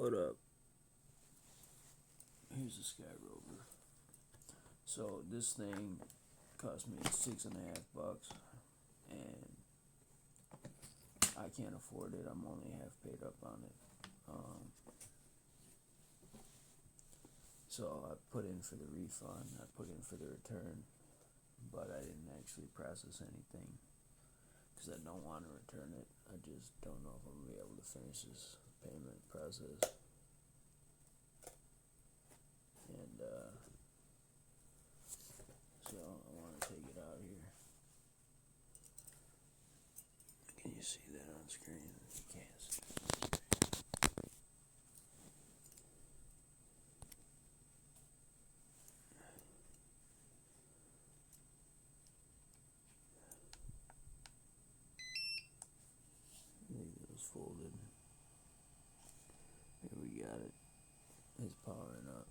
What up? Here's the SKYROVER. So this thing cost me $6.50, and I can't afford it. I'm only half paid up on it. So I put in for the refund. I put in for the return, but I didn't actually process anything because I don't want to return it. I just don't know if I'm gonna be able to finish this payment process. And so I want to take it out here. Can you see that on screen? You can't see it on screen. Maybe it was folded. Here we got it. It's powering up.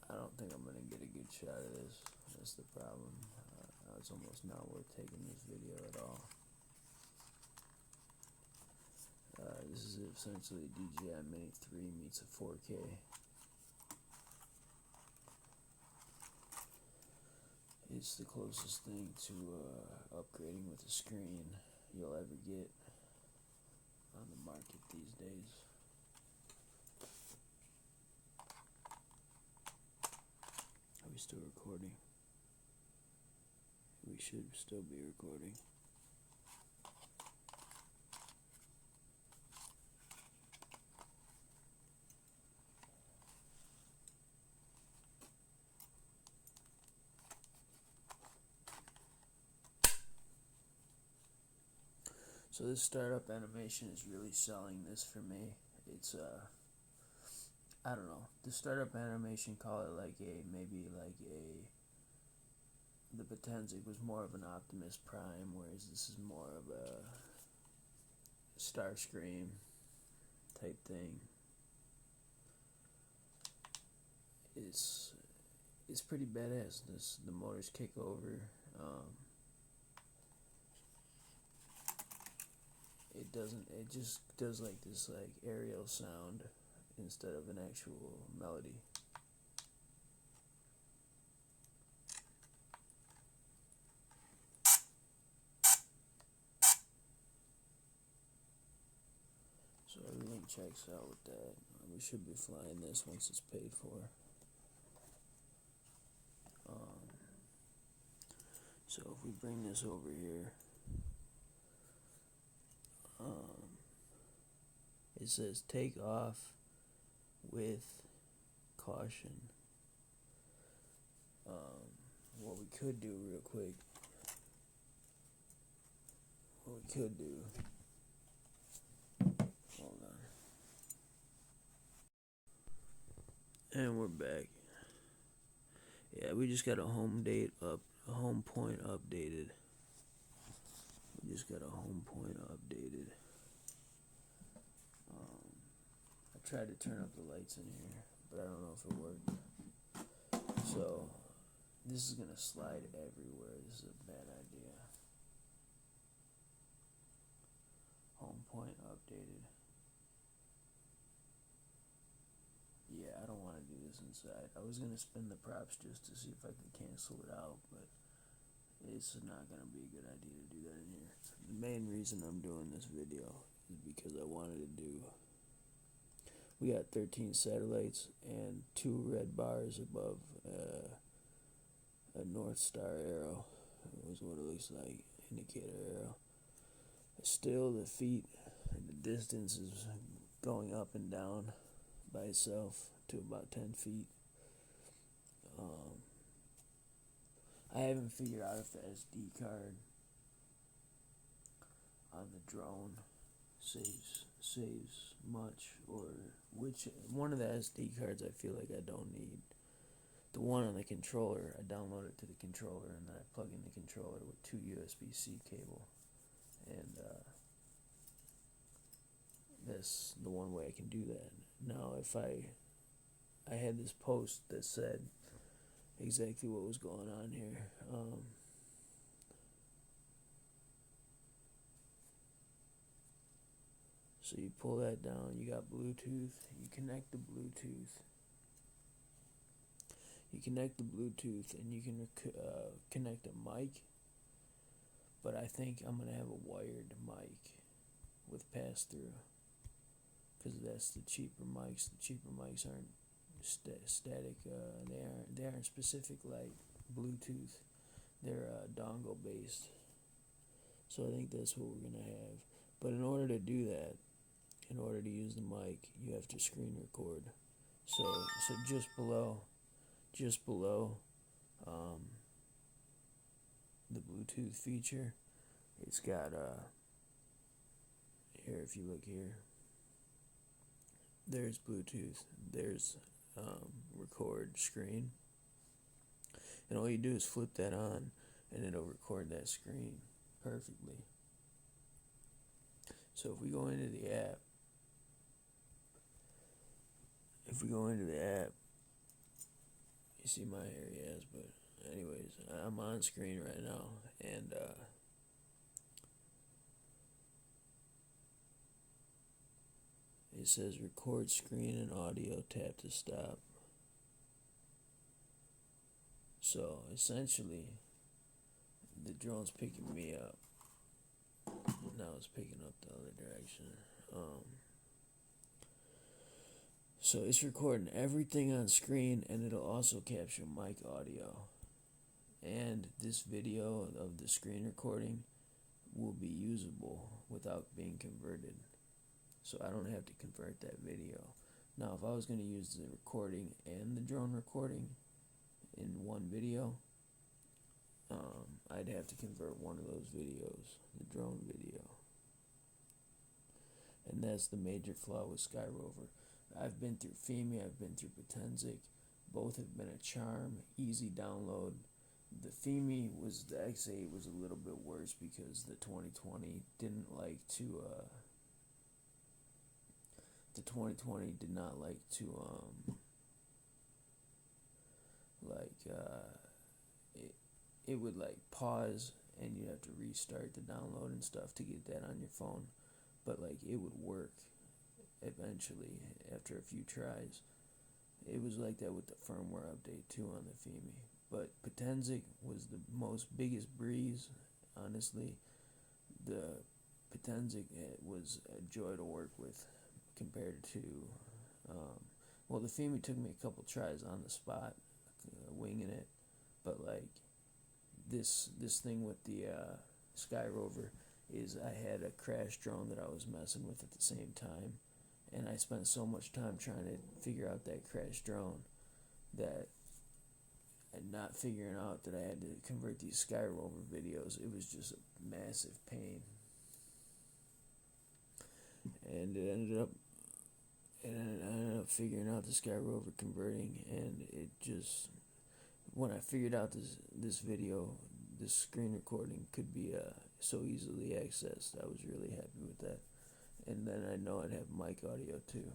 I don't think I'm gonna get a good shot of this. That's the problem. It's almost not worth taking this video at all. This is essentially DJI Mini 3 meets a 4K. It's the closest thing to upgrading with a screen you'll ever get on the market these days. Are we still recording? We should still be recording. So this startup animation is really selling this for me. It's I don't know. The startup animation, call it like the Potenzic was more of an Optimus Prime, whereas this is more of a Starscream type thing. It's pretty badass. The motors kick over. It just does like this like aerial sound instead of an actual melody. So everything checks out with that. We should be flying this once it's paid for. So if we bring this over here, it says take off with caution. What we could do real quick, hold on, and we're back. Yeah, we just got a home point updated. I tried to turn up the lights in here, but I don't know if it worked. So this is gonna slide everywhere. This is a bad idea. Home point updated. Yeah, I don't want to do this inside. I was gonna spin the props just to see if I could cancel it out, but it's not gonna be a good idea to do that in here. The main reason I'm doing this video is because I wanted to do. We got 13 satellites and 2 red bars above a North Star arrow. It was what it looks like, indicator arrow. Still, the distance is going up and down by itself to about 10 feet. I haven't figured out if the SD card on the drone saves much, or which one of the SD cards I feel like I don't need. The one on the controller, I download it to the controller and then I plug in the controller with 2 USB-C cable, and that's the one way I can do that. Now if I had this post that said exactly what was going on here. So you pull that down, you got Bluetooth, you connect the Bluetooth. You connect the Bluetooth and you can connect a mic, but I think I'm going to have a wired mic with pass-through, because that's the cheaper mics. The cheaper mics aren't static. They aren't specific like Bluetooth. They're dongle based. So I think that's what we're gonna have. But in order to do that, in order to use the mic, you have to screen record. So just below the Bluetooth feature, it's got here. If you look here, there's Bluetooth. There's record screen, and all you do is flip that on, and it'll record that screen perfectly. So if we go into the app, you see my areas, but anyways, I'm on screen right now, and it says record screen and audio, tap to stop. So essentially, the drone's picking me up. Now it's picking up the other direction. So it's recording everything on screen, and it'll also capture mic audio. And this video of the screen recording will be usable without being converted. So I don't have to convert that video. Now, if I was going to use the recording and the drone recording in one video, I'd have to convert one of those videos, the drone video. And that's the major flaw with SKYROVER. I've been through FEMI, I've been through Potensic. Both have been a charm, easy download. The FEMI was, the X8 was a little bit worse because the 2020 didn't like to, the 2020 did not like to, it would like pause and you'd have to restart the download and stuff to get that on your phone. But like it would work eventually after a few tries. It was like that with the firmware update too on the FEMI. But Potensic was the biggest breeze, honestly. The Potensic was a joy to work with compared to, well, the FEMI took me a couple tries on the spot, winging it. But like this thing with the SKYROVER is I had a crash drone that I was messing with at the same time, and I spent so much time trying to figure out that crash drone that, and not figuring out that I had to convert these SKYROVER videos, it was just a massive pain. And I ended up figuring out the SKYROVER converting, and it just, when I figured out this video, this screen recording could be so easily accessed, I was really happy with that. And then I know I'd have mic audio too.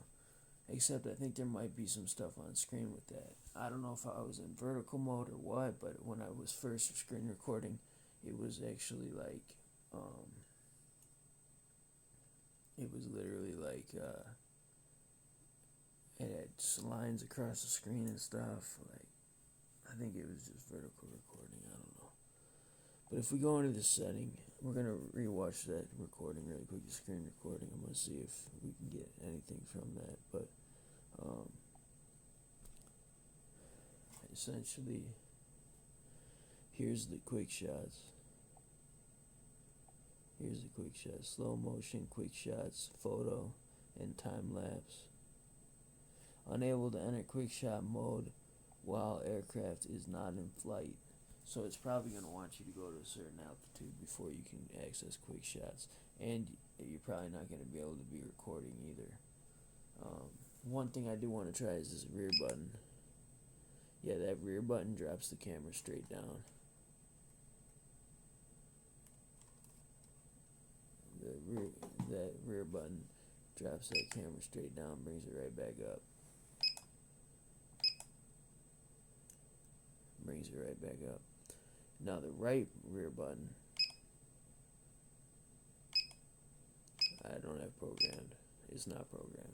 Except I think there might be some stuff on screen with that. I don't know if I was in vertical mode or what, but when I was first screen recording, it was actually like, it was literally like, it had lines across the screen and stuff. Like, I think it was just vertical recording, I don't know. But if we go into this setting, we're going to rewatch that recording really quick, the screen recording. I'm going to see if we can get anything from that. But essentially, here's the quick shots. Here's the quick shots. Slow motion, quick shots, photo, and time lapse. Unable to enter quick shot mode while aircraft is not in flight. So it's probably going to want you to go to a certain altitude before you can access quick shots. And you're probably not going to be able to be recording either. One thing I do want to try is this rear button. Yeah, that rear button drops the camera straight down. That rear button drops that camera straight down, brings it right back up. brings it right back up. Now the right rear button, I don't have programmed. It's not programmed.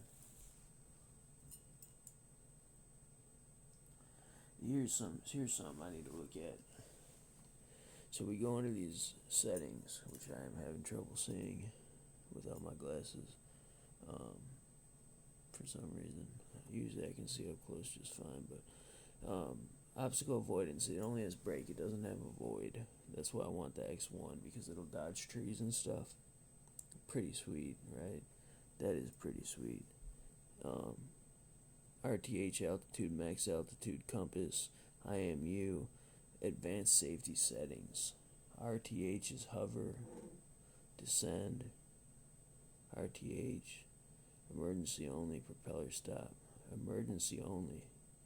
Here's something I need to look at. So we go into these settings, which I am having trouble seeing without my glasses. For some reason, usually I can see up close just fine. But obstacle avoidance, it only has brake. It doesn't have avoid. That's why I want the X1, because it'll dodge trees and stuff. Pretty sweet, right? That is pretty sweet. RTH altitude, max altitude, compass, IMU, advanced safety settings. RTH is hover, descend, RTH, emergency only, propeller stop, emergency only,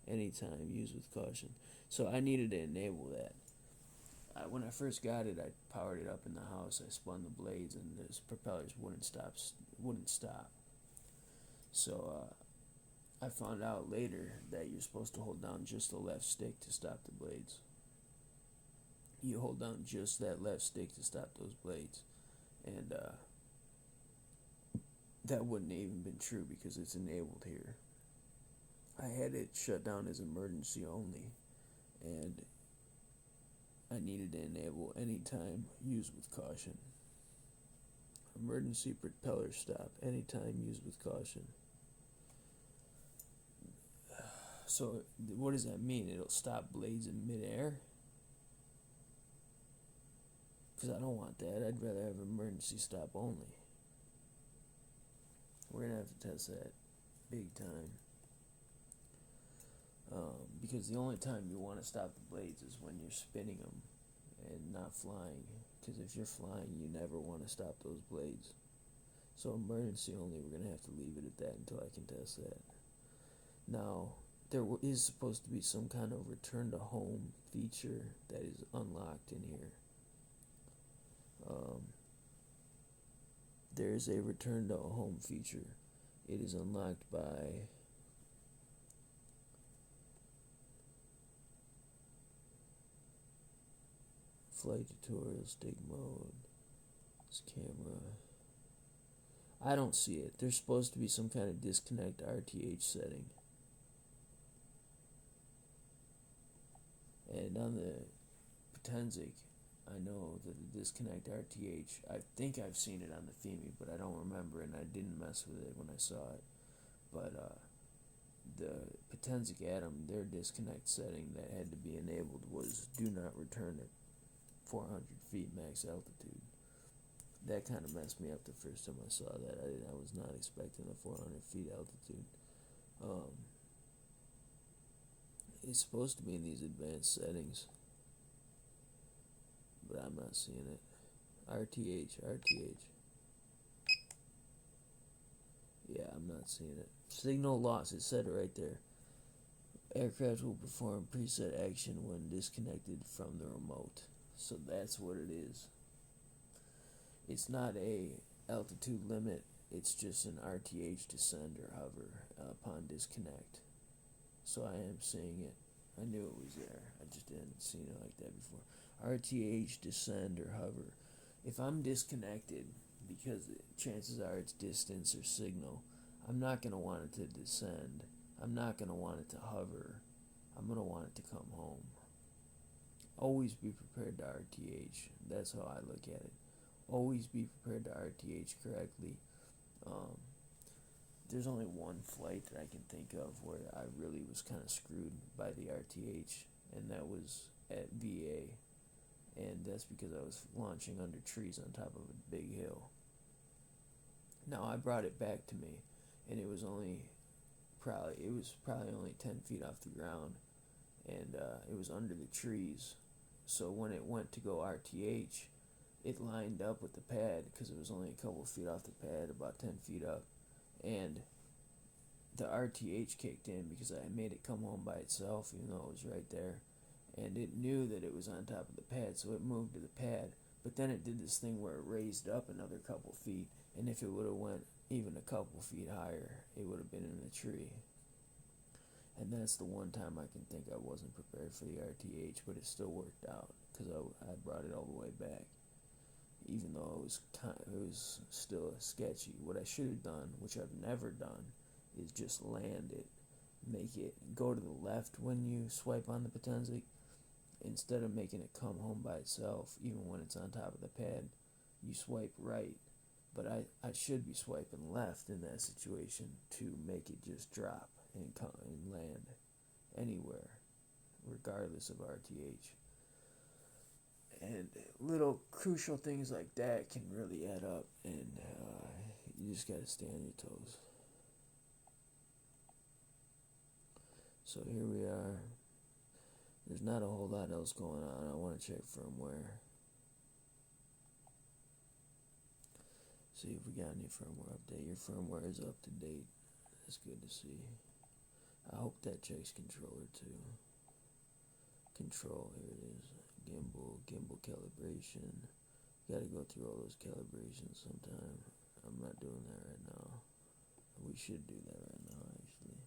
anytime, use with caution. So I needed to enable that. When I first got it, I powered it up in the house. I spun the blades, and the propellers wouldn't stop. So I found out later that you're supposed to hold down just the left stick to stop the blades. You hold down just that left stick to stop those blades, and that wouldn't have even been true because it's enabled here. I had it shut down as emergency only, and I needed to enable anytime, use with caution. Emergency propeller stop, anytime, use with caution. So what does that mean? It'll stop blades in midair? Because I don't want that. I'd rather have emergency stop only. We're going to have to test that big time. Because the only time you want to stop the blades is when you're spinning them and not flying. Because if you're flying, you never want to stop those blades. So emergency only, we're going to have to leave it at that until I can test that. Now, there is supposed to be some kind of return to home feature that is unlocked in here. There is a return to home feature. It is unlocked by flight tutorial, stick mode, this camera. I don't see it. There's supposed to be some kind of disconnect RTH setting. And on the Potenzic, I know that the disconnect RTH, I think I've seen it on the FEMI, but I don't remember, and I didn't mess with it when I saw it. But the Potenzic Atom, their disconnect setting that had to be enabled was do not return at 400 feet max altitude. That kind of messed me up the first time I saw that. I was not expecting the 400 feet altitude. It's supposed to be in these advanced settings, but I'm not seeing it. RTH. Yeah, I'm not seeing it. Signal loss, it said it right there. Aircraft will perform preset action when disconnected from the remote. So that's what it is. It's not a altitude limit, it's just an RTH descend or hover upon disconnect. So I am seeing it. I knew it was there. I just didn't see it like that before. RTH descend or hover. If I'm disconnected, because chances are it's distance or signal, I'm not going to want it to descend. I'm not going to want it to hover. I'm going to want it to come home. Always be prepared to RTH. That's how I look at it. Always be prepared to RTH correctly. There's only one flight that I can think of where I really was kind of screwed by the RTH, and that was at VA. And that's because I was launching under trees on top of a big hill. Now I brought it back to me, and it was probably only 10 feet off the ground, and it was under the trees. So when it went to go RTH, it lined up with the pad because it was only a couple feet off the pad, about 10 feet up, and the RTH kicked in because I made it come home by itself, even though it was right there. And it knew that it was on top of the pad, so it moved to the pad. But then it did this thing where it raised up another couple feet, and if it would have went even a couple feet higher, it would have been in the tree. And that's the one time I can think I wasn't prepared for the RTH, but it still worked out because I brought it all the way back, even though it was still sketchy. What I should have done, which I've never done, is just land it, make it go to the left when you swipe on the Potenzic, instead of making it come home by itself, even when it's on top of the pad. You swipe right, but I should be swiping left in that situation to make it just drop and come and land anywhere, regardless of RTH. And little crucial things like that can really add up, and you just gotta stay on your toes. So here we are. There's not a whole lot else going on. I want to check firmware. See if we got any firmware update. Your firmware is up to date. That's good to see. I hope that checks controller too. Control, here it is. Gimbal calibration. Gotta go through all those calibrations sometime. I'm not doing that right now. We should do that right now, actually.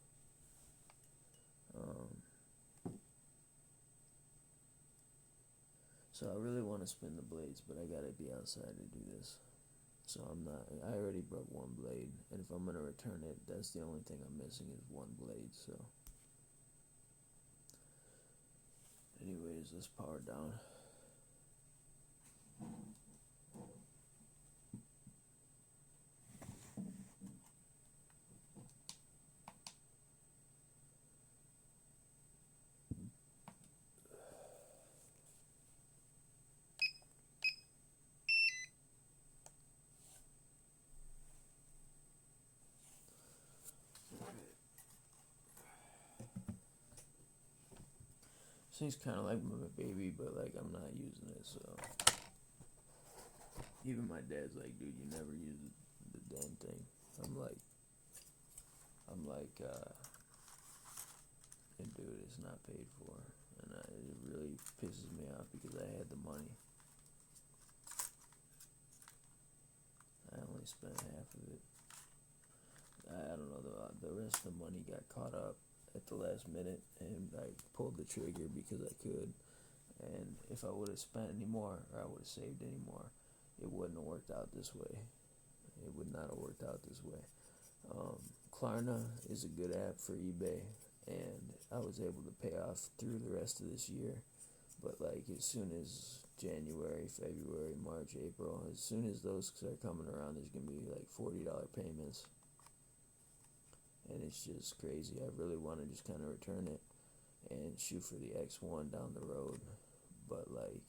So I really want to spin the blades, but I gotta be outside to do this. So I already broke one blade, and if I'm gonna return it, that's the only thing I'm missing is one blade, so. Anyways, let's power down. This thing's kind of like my baby, but like I'm not using it, so. Even my dad's like, dude, you never use the damn thing. I'm like, and dude, it's not paid for, and it really pisses me off because I had the money. I only spent half of it. I don't know, the rest of the money got caught up at the last minute, and I pulled the trigger because I could. And if I would have spent any more, or I would have saved any more, it wouldn't have worked out this way. It would not have worked out this way. Klarna is a good app for eBay, and I was able to pay off through the rest of this year. But like as soon as January, February, March, April, as soon as those start coming around, there's gonna be like $40 payments. And it's just crazy. I really want to just kind of return it and shoot for the X1 down the road. But, like,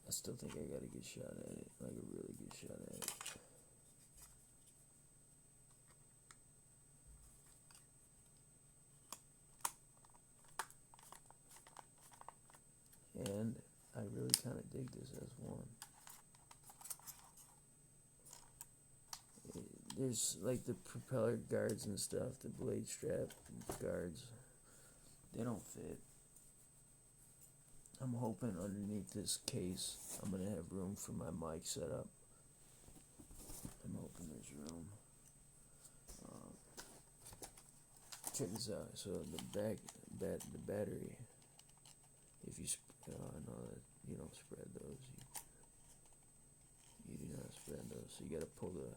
I still think I got a good shot at it. Like, a really good shot at it. And I really kind of dig this S1. There's like the propeller guards and stuff, the blade strap guards, they don't fit. I'm hoping underneath this case I'm gonna have room for my mic set up. I'm hoping there's room. Check this out. So the battery, if you no, that you don't spread those. You do not spread those. So you gotta pull the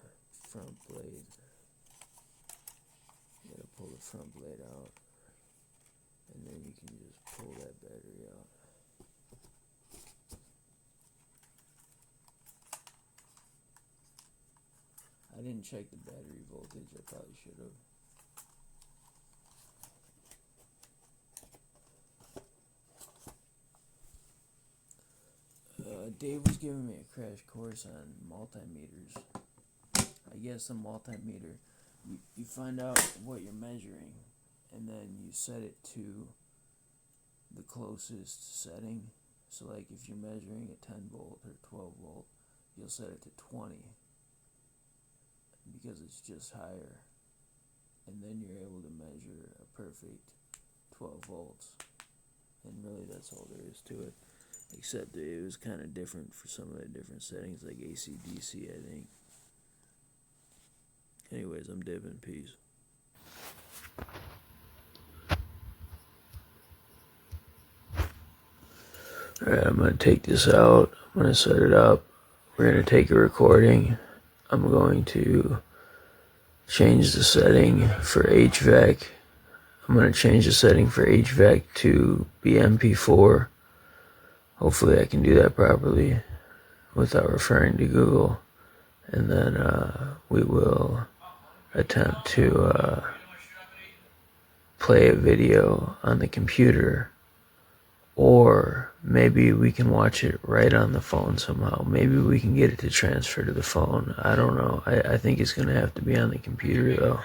front blade. You gotta pull the front blade out, and then you can just pull that battery out. I didn't check the battery voltage. I probably should have. Dave was giving me a crash course on multimeters. I guess a multimeter, you find out what you're measuring, and then you set it to the closest setting. So like if you're measuring a 10 volt or 12 volt, you'll set it to 20 because it's just higher, and then you're able to measure a perfect 12 volts. And really that's all there is to it, except that it was kind of different for some of the different settings, like AC DC, I think. Anyways, I'm dipping. Peace. Alright, I'm going to take this out. I'm going to set it up. We're going to take a recording. I'm going to change the setting for HVAC. I'm going to change the setting for HVAC to be MP4. Hopefully I can do that properly without referring to Google. And then we will attempt to play a video on the computer, or maybe we can watch it right on the phone somehow. Maybe we can get it to transfer to the phone. I don't know. I think it's going to have to be on the computer though.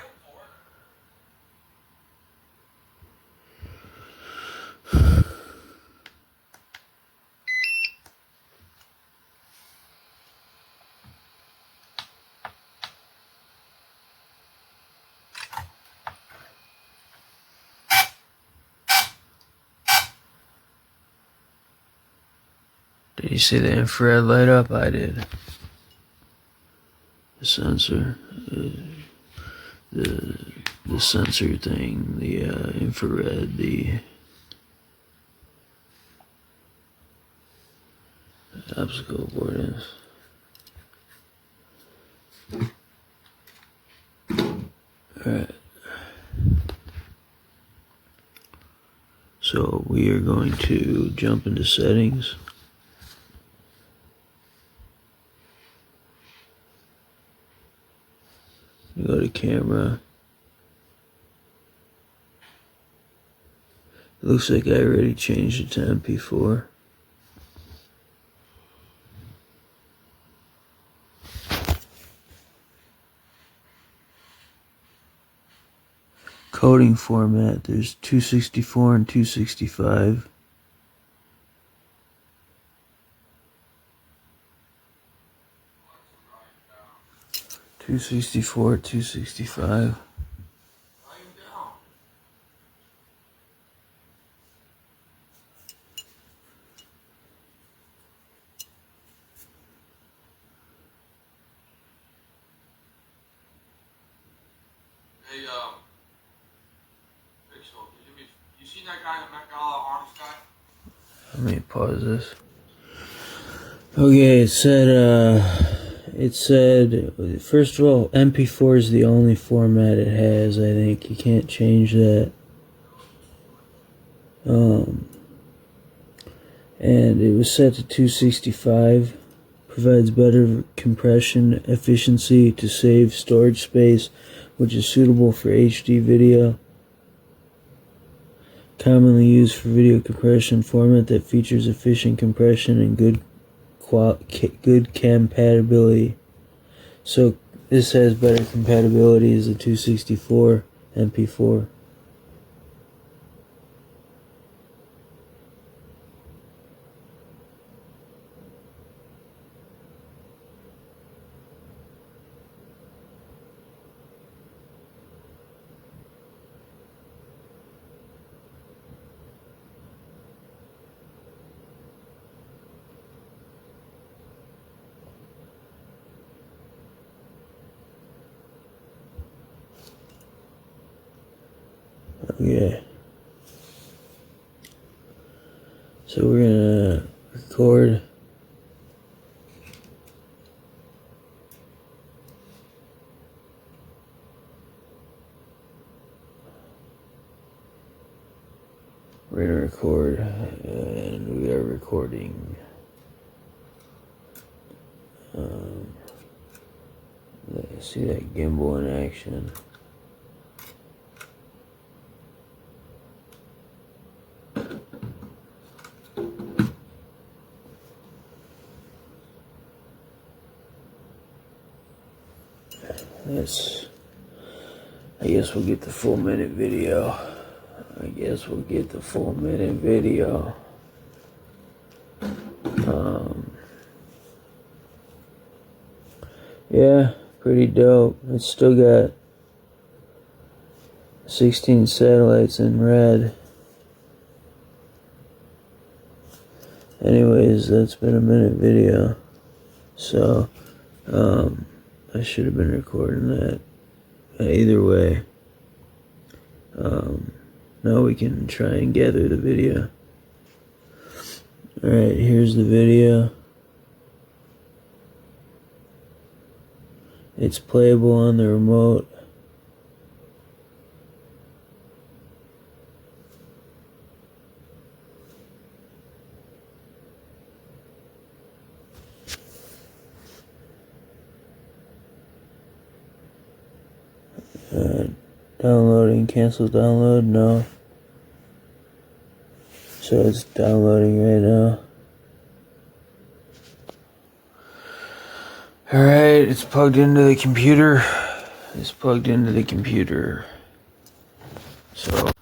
Did you see the infrared light up? I did. The sensor, the sensor thing, the infrared, the obstacle avoidance. Alright. So we are going to jump into settings. Go to camera. It looks like I already changed it to MP4. Coding format, there's 264 and 265. Two 265. Hey, Pixel, you seen that guy that met Arms guy? Let me pause this. Okay, it said, first of all, MP4 is the only format it has, I think. You can't change that. And it was set to 265. Provides better compression efficiency to save storage space, which is suitable for HD video. Commonly used for video compression format that features efficient compression and good compatibility. So this has better compatibility as the 264 MP4. Okay. So we're gonna record. We're gonna record, and we are recording. Let's see that gimbal in action. I guess we'll get the full minute video. Yeah, pretty dope. It's still got 16 satellites in red. Anyways, that's been a minute video. So, I should have been recording that. Either way, now we can try and gather the video. Alright, here's the video. It's playable on the remote. Downloading, cancel download, no. So it's downloading right now. Alright, it's plugged into the computer. So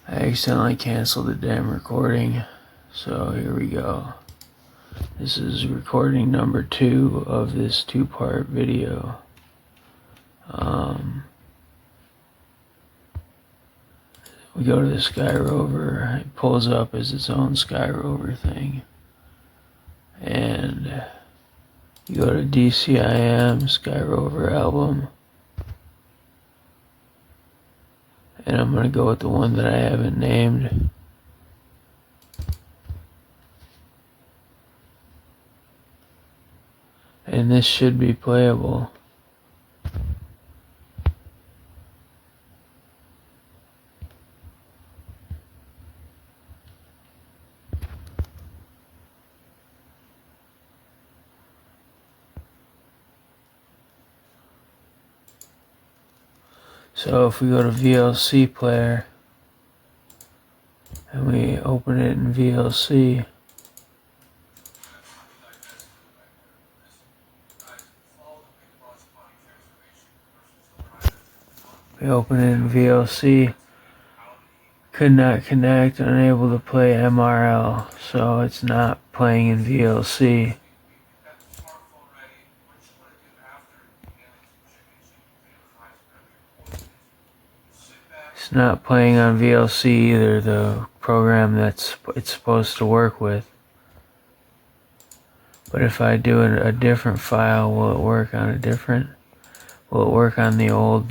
I accidentally canceled the damn recording. So here we go. This is recording number 2 of this 2-part video. We go to the SKYROVER. It pulls up as its own SKYROVER thing. And you go to DCIM, SKYROVER album. And I'm going to go with the one that I haven't named. And this should be playable. So if we go to VLC player and we open it in VLC, could not connect, unable to play MRL, so it's not playing in VLC. It's not playing on VLC either, the program it's supposed to work with. But if I do a different file, will it work on a different? Will it work on the old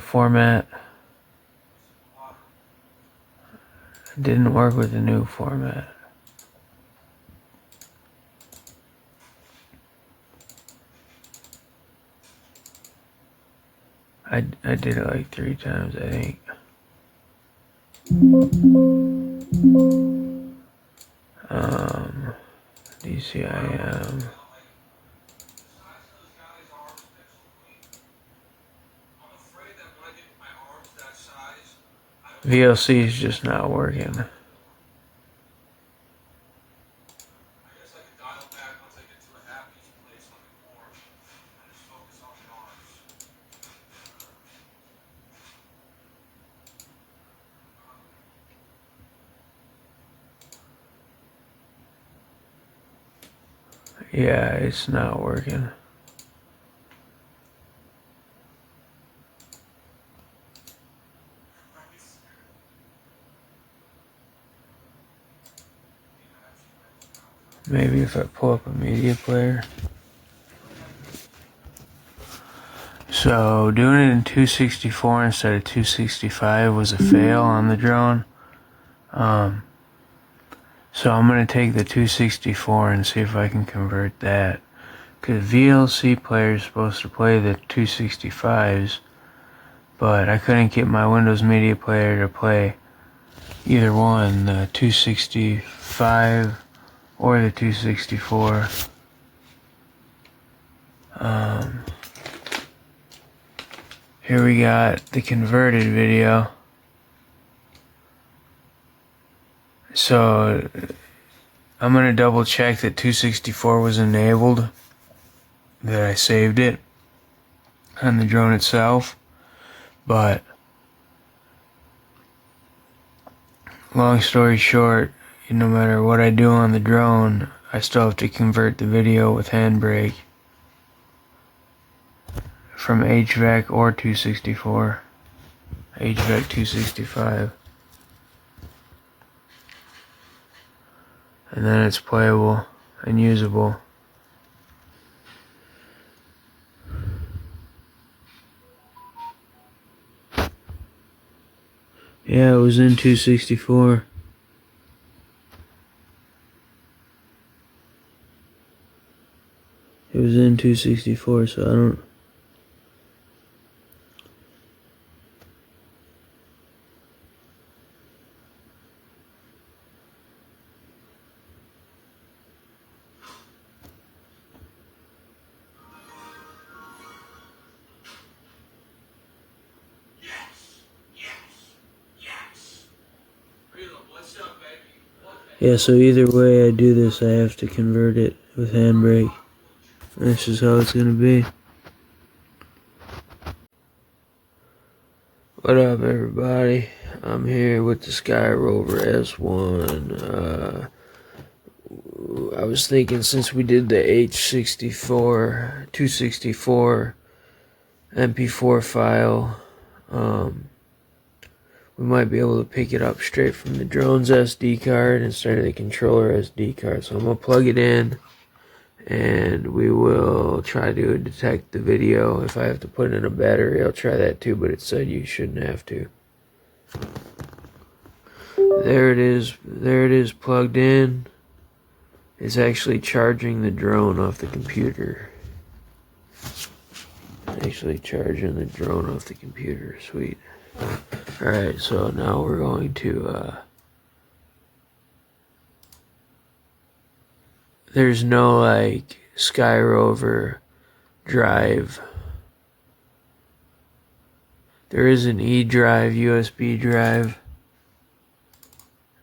format? It didn't work with the new format. I did it like 3 times, I think. DCIM. VLC is just not working. Yeah, it's not working. Maybe if I pull up a media player. So doing it in 264 instead of 265 was a fail on the drone. So I'm going to take the 264 and see if I can convert that. Because VLC player is supposed to play the 265s, but I couldn't get my Windows Media Player to play either one, the 265 or the 264. Here we got the converted video. So I'm going to double check that 264 was enabled, that I saved it on the drone itself. But long story short, no matter what I do on the drone, I still have to convert the video with Handbrake from HVAC or 264, HVAC 265. And then it's playable and usable. Yeah, it was in 264. It was in 264, so I don't... Yeah, so either way I do this, I have to convert it with handbrake. That's just how it's gonna be. What up, everybody? I'm here with the SKYROVER S1. I was thinking, since we did the H64, 264 MP4 file, we might be able to pick it up straight from the drone's SD card instead of the controller SD card. So I'm going to plug it in, and we will try to detect the video. If I have to put in a battery, I'll try that too, but it said you shouldn't have to. There it is. There it is, plugged in. It's actually charging the drone off the computer. Actually charging the drone off the computer. Sweet. Alright, so now we're going to, there's no, like, SKYROVER drive. There is an E drive, USB drive,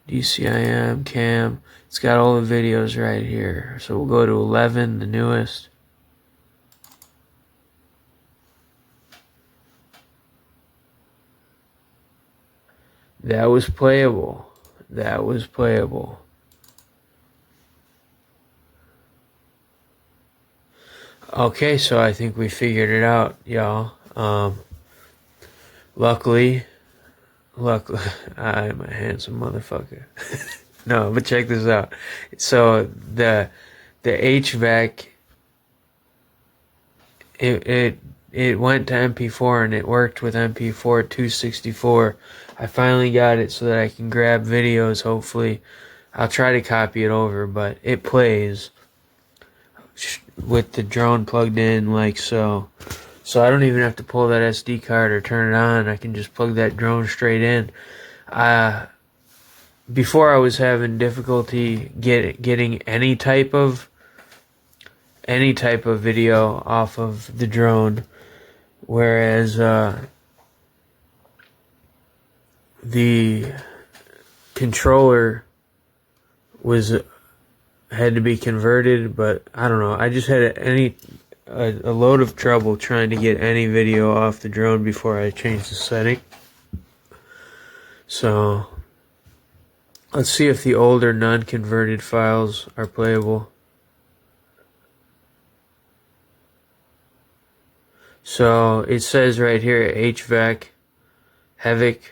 DCIM, cam. It's got all the videos right here. So we'll go to 11, the newest. That was playable. That was playable. Okay, so I think we figured it out, y'all. Luckily, I'm a handsome motherfucker. No, but check this out. So the HVAC, it went to MP4 and it worked with MP4 264. I finally got it so that I can grab videos, hopefully. I'll try to copy it over, but it plays with the drone plugged in like so. So I don't even have to pull that SD card or turn it on. I can just plug that drone straight in. Before I was having difficulty getting any type of video off of the drone, whereas the controller had to be converted, but I don't know. I just had a load of trouble trying to get any video off the drone before I changed the setting. So let's see if the older non-converted files are playable. So it says right here HVAC Havoc.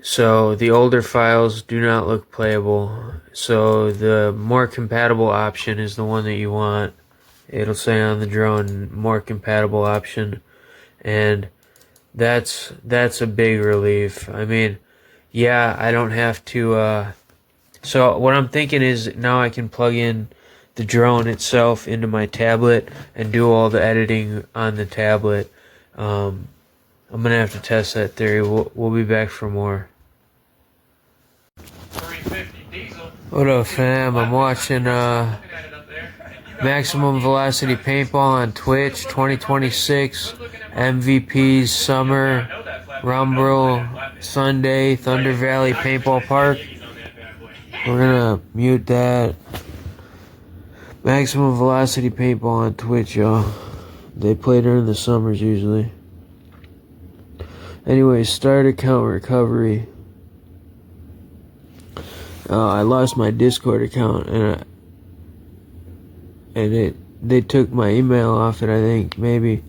So the older files do not look playable. So the more compatible option is the one that you want. It'll say on the drone, more compatible option. And that's a big relief. I mean, yeah, I don't have to, so what I'm thinking is now I can plug in the drone itself into my tablet and do all the editing on the tablet. I'm gonna have to test that theory. We'll be back for more. 350 diesel. What up, fam? I'm watching Maximum Velocity Paintball on Twitch 2026 MVPs Summer Rumble Sunday Thunder Valley Paintball Park. We're gonna mute that. Maximum Velocity Paintball on Twitch, y'all. They play during the summers usually. Anyway, start account recovery. I lost my Discord account and they took my email off it. I think maybe,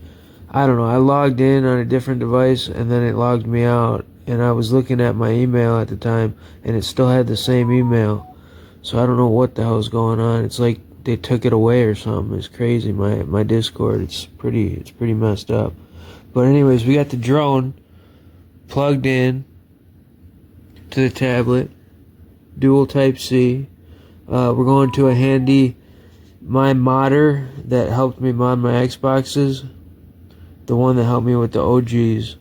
I don't know. I logged in on a different device and then it logged me out. And I was looking at my email at the time and it still had the same email. So I don't know what the hell's going on. It's like they took it away or something. It's crazy. My Discord, it's pretty messed up. But anyways, we got the drone plugged in to the tablet, dual Type-C. We're going to a handy my modder that helped me mod my Xboxes, the one that helped me with the OGs,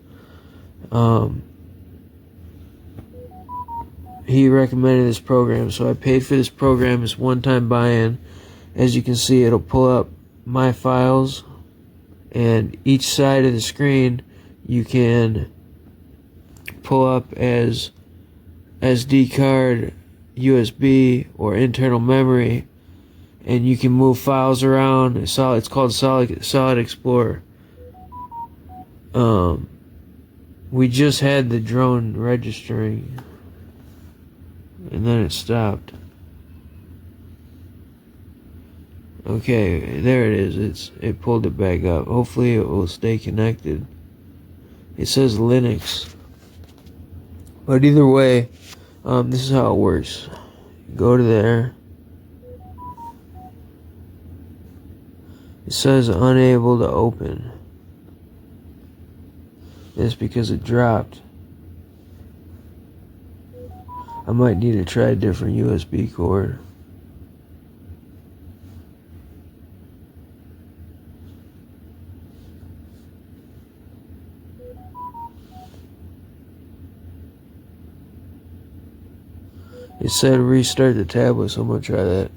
he recommended this program, so I paid for this program. It's one-time buy-in. As you can see, it'll pull up my files, and each side of the screen you can pull up as SD card, USB, or internal memory, and you can move files around. It's called Solid Explorer. We just had the drone registering, and then it stopped. Okay, there it is. It pulled it back up. Hopefully it will stay connected. It says Linux. But either way, this is how it works. Go to there. It says unable to open. It's because it dropped. I might need to try a different USB cord. It said restart the tablet, so I'm going to try that.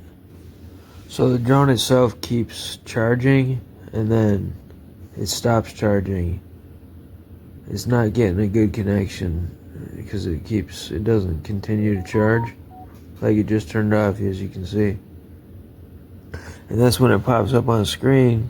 So the drone itself keeps charging, and then it stops charging. It's not getting a good connection because it doesn't continue to charge. Like it just turned off, as you can see. And that's when it pops up on the screen.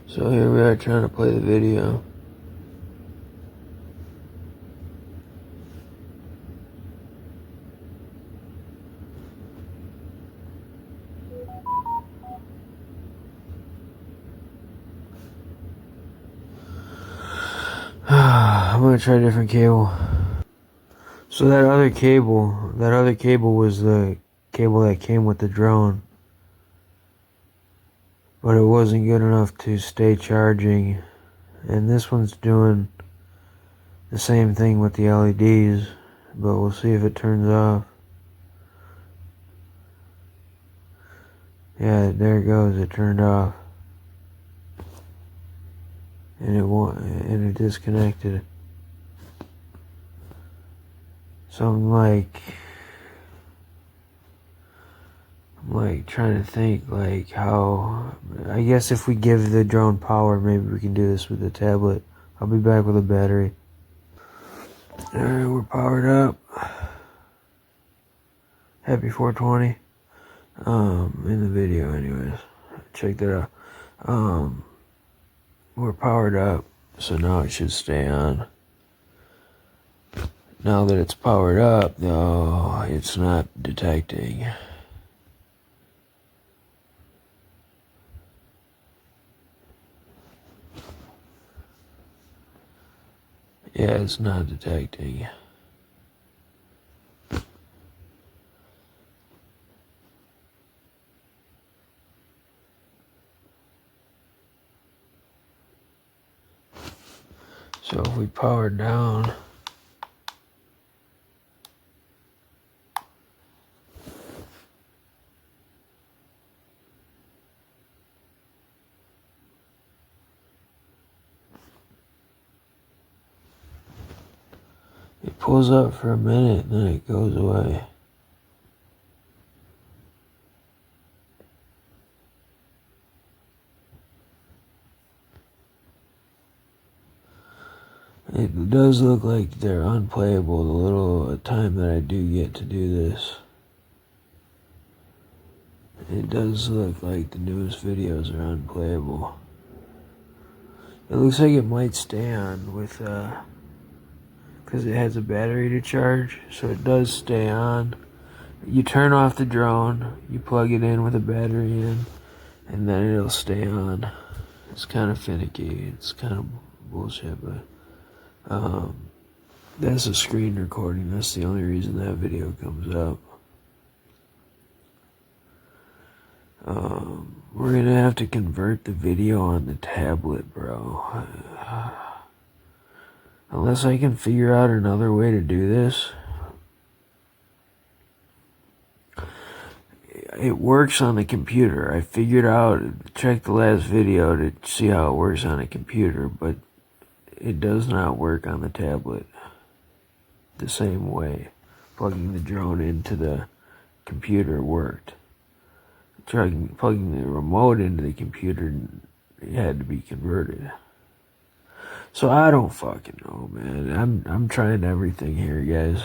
So here we are trying to play the video. I'm gonna try a different cable. So that other cable was the cable that came with the drone. But it wasn't good enough to stay charging. And this one's doing the same thing with the LEDs, but we'll see if it turns off. Yeah, there it goes, it turned off. And it disconnected. So I'm like trying to think like how, I guess if we give the drone power, maybe we can do this with the tablet. I'll be back with a battery. Alright, we're powered up. Happy 420. In the video anyways. Check that out. We're powered up, so now it should stay on. Now that it's powered up, though, it's not detecting. Yeah, it's not detecting. So if we power down, it pulls up for a minute and then it goes away. It does look like they're unplayable the little time that I do get to do this. It does look like the newest videos are unplayable. It looks like it might stay on with, because it has a battery to charge, so it does stay on. You turn off the drone, you plug it in with a battery in, and then it'll stay on. It's kind of finicky, it's kind of bullshit, but That's a screen recording. That's the only reason that video comes up. We're gonna have to convert the video on the tablet, bro. Unless I can figure out another way to do this. It works on the computer. I figured out, checked the last video to see how it works on a computer, but it does not work on the tablet the same way. Plugging the drone into the computer worked. Plugging the remote into the computer, it had to be converted. So I don't fucking know, man. I'm trying everything here, guys.